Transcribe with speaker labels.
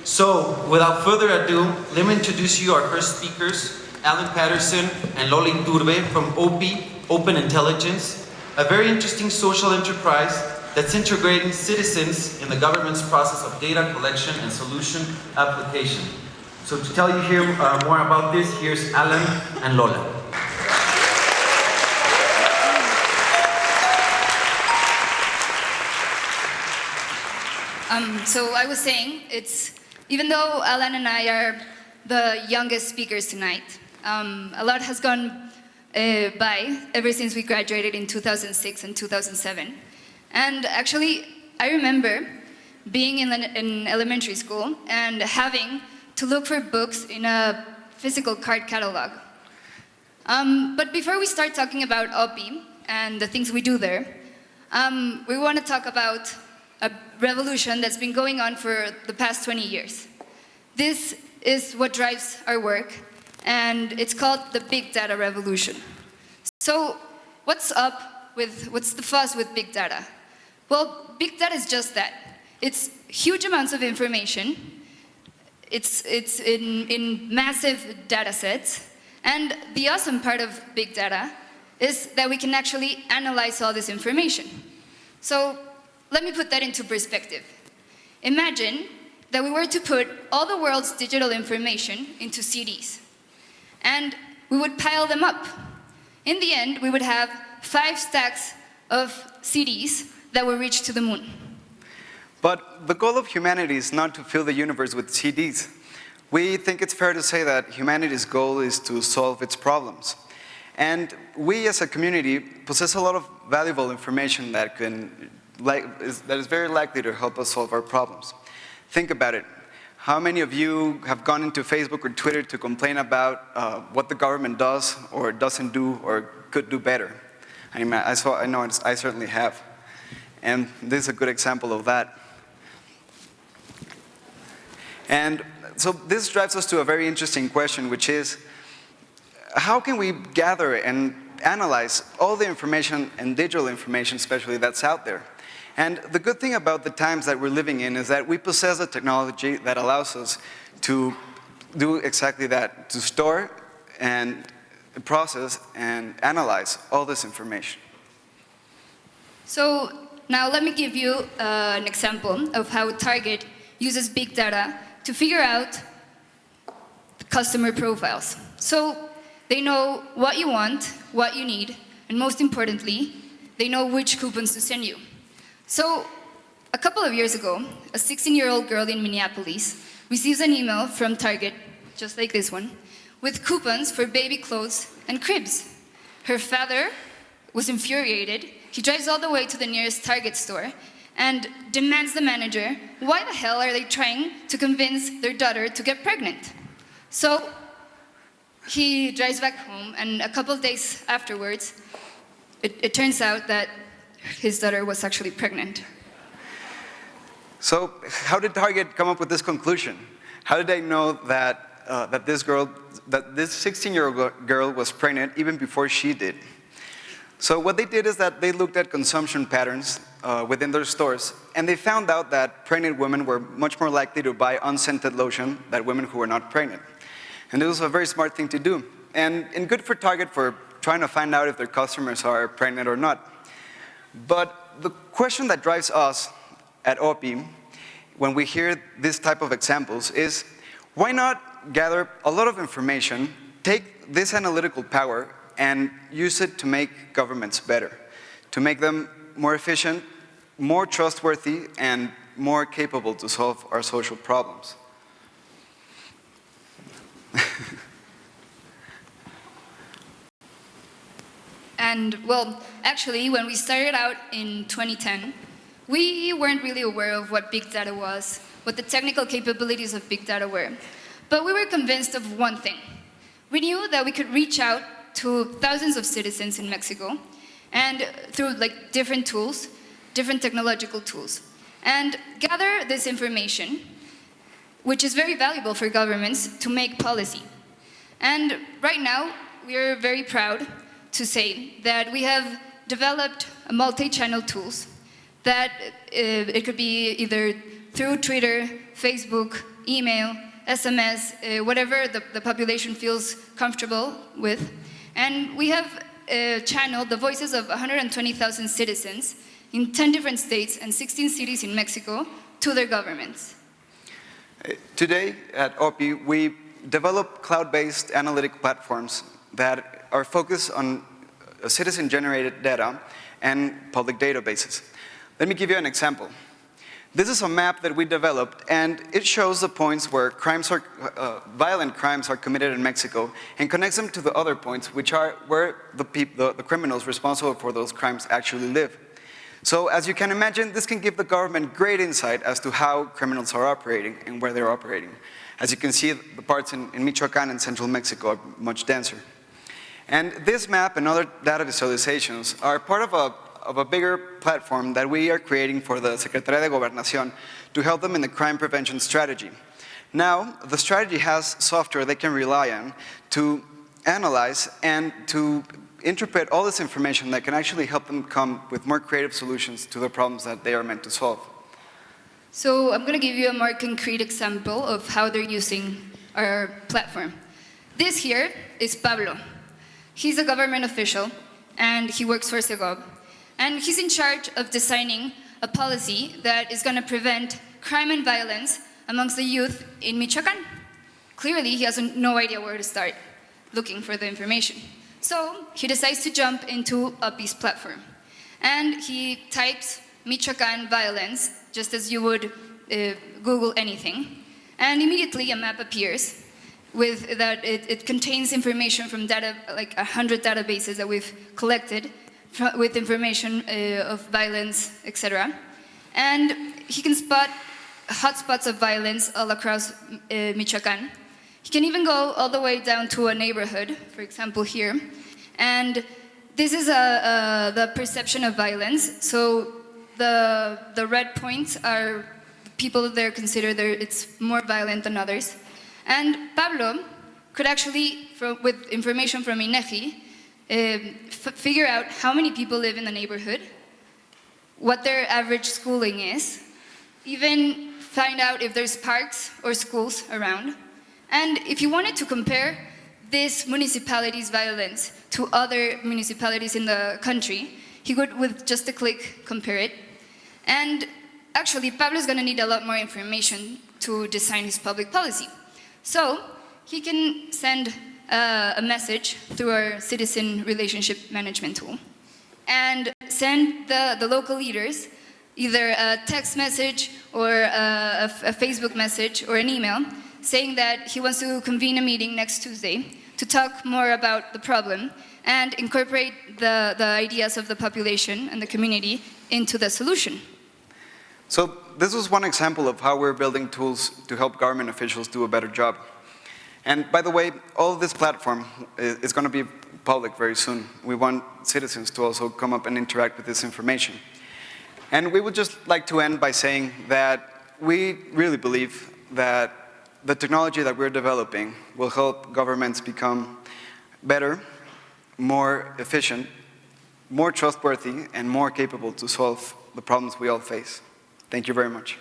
Speaker 1: So, without further ado, let me introduce you our first speakers, Alan Patterson and Lola Iturbe from OPI, Open Intelligence, a very interesting social enterprise that's integrating citizens in the government's process of data collection and solution application. So to tell you here more about this, here's Alan and Lola.
Speaker 2: So I was saying, even though Alan and I are the youngest speakers tonight, a lot has gone by ever since we graduated in 2006 and 2007. And actually, I remember being in elementary school and having to look for books in a physical card catalog. But before we start talking about OPI and the things we do there, we want to talk about a revolution that's been going on for the past 20 years. This is what drives our work, and it's called the big data revolution. So what's the fuss with big data? Well, big data is just that. It's huge amounts of information. It's in massive data sets. And the awesome part of big data is that we can actually analyze all this information. So let me put that into perspective. Imagine that we were to put all the world's digital information into CDs, and we would pile them up. In the end, we would have 5 stacks of CDs that will reach to the moon.
Speaker 3: But the goal of humanity is not to fill the universe with CDs. We think it's fair to say that humanity's goal is to solve its problems. And we as a community possess a lot of valuable information that is very likely to help us solve our problems. Think about it. How many of you have gone into Facebook or Twitter to complain about what the government does or doesn't do or could do better? I certainly have. And this is a good example of that. And so this drives us to a very interesting question, which is, how can we gather and analyze all the information and digital information especially that's out there? And the good thing about the times that we're living in is that we possess a technology that allows us to do exactly that, to store and process and analyze all this information.
Speaker 2: So now let me give you an example of how Target uses big data to figure out customer profiles. So they know what you want, what you need, and most importantly, they know which coupons to send you. So a couple of years ago, a 16-year-old girl in Minneapolis receives an email from Target, just like this one, with coupons for baby clothes and cribs. Her father was infuriated. He drives all the way to the nearest Target store and demands the manager, why the hell are they trying to convince their daughter to get pregnant? So he drives back home, and a couple of days afterwards, it turns out that his daughter was actually pregnant.
Speaker 3: So how did Target come up with this conclusion? How did they know that this 16-year-old girl was pregnant even before she did? So what they did is that they looked at consumption patterns within their stores, and they found out that pregnant women were much more likely to buy unscented lotion than women who were not pregnant. And it was a very smart thing to do, and good for Target for trying to find out if their customers are pregnant or not. But the question that drives us at OPI when we hear this type of examples is, why not gather a lot of information, take this analytical power, and use it to make governments better, to make them more efficient, more trustworthy, and more capable to solve our social problems?
Speaker 2: And well, actually, when we started out in 2010, we weren't really aware of what big data was, what the technical capabilities of big data were. But we were convinced of one thing. We knew that we could reach out to thousands of citizens in Mexico, and through different tools, different technological tools, and gather this information, which is very valuable for governments to make policy. And right now, we are very proud to say that we have developed multi-channel tools that it could be either through Twitter, Facebook, email, SMS, whatever the population feels comfortable with. And we have channeled the voices of 120,000 citizens in 10 different states and 16 cities in Mexico to their governments.
Speaker 3: Today at OPI, we develop cloud-based analytic platforms that are focused on citizen-generated data and public databases. Let me give you an example. This is a map that we developed, and it shows the points where violent crimes are committed in Mexico and connects them to the other points, which are where the criminals responsible for those crimes actually live. So as you can imagine, this can give the government great insight as to how criminals are operating and where they're operating. As you can see, the parts in Michoacán and central Mexico are much denser. And this map and other data visualizations are part of a bigger platform that we are creating for the Secretaría de Gobernación to help them in the crime prevention strategy. Now, the strategy has software they can rely on to analyze and to interpret all this information that can actually help them come with more creative solutions to the problems that they are meant to solve.
Speaker 2: So I'm going to give you a more concrete example of how they're using our platform. This here is Pablo. He's a government official, and he works for Segov. And he's in charge of designing a policy that is going to prevent crime and violence amongst the youth in Michoacán. Clearly, he has no idea where to start looking for the information. So he decides to jump into OPI's platform. And he types Michoacán violence, just as you would Google anything. And immediately a map appears with that it contains information from data, like 100 databases that we've collected with information of violence, etc. And he can spot hotspots of violence all across Michoacán. He can even go all the way down to a neighborhood, for example here. And this is the perception of violence. So the red points are people that consider it's more violent than others. And Pablo could actually, with information from INEGI, figure out how many people live in the neighborhood, what their average schooling is, even find out if there's parks or schools around. And if you wanted to compare this municipality's violence to other municipalities in the country, he could, with just a click, compare it. And actually, Pablo is going to need a lot more information to design his public policy. So he can send a message through our citizen relationship management tool and send the local leaders either a text message or a Facebook message or an email saying that he wants to convene a meeting next Tuesday to talk more about the problem and incorporate the ideas of the population and the community into the solution.
Speaker 3: So this was one example of how we're building tools to help government officials do a better job. And by the way, all of this platform is going to be public very soon. We want citizens to also come up and interact with this information. And we would just like to end by saying that we really believe that the technology that we're developing will help governments become better, more efficient, more trustworthy, and more capable to solve the problems we all face. Thank you very much.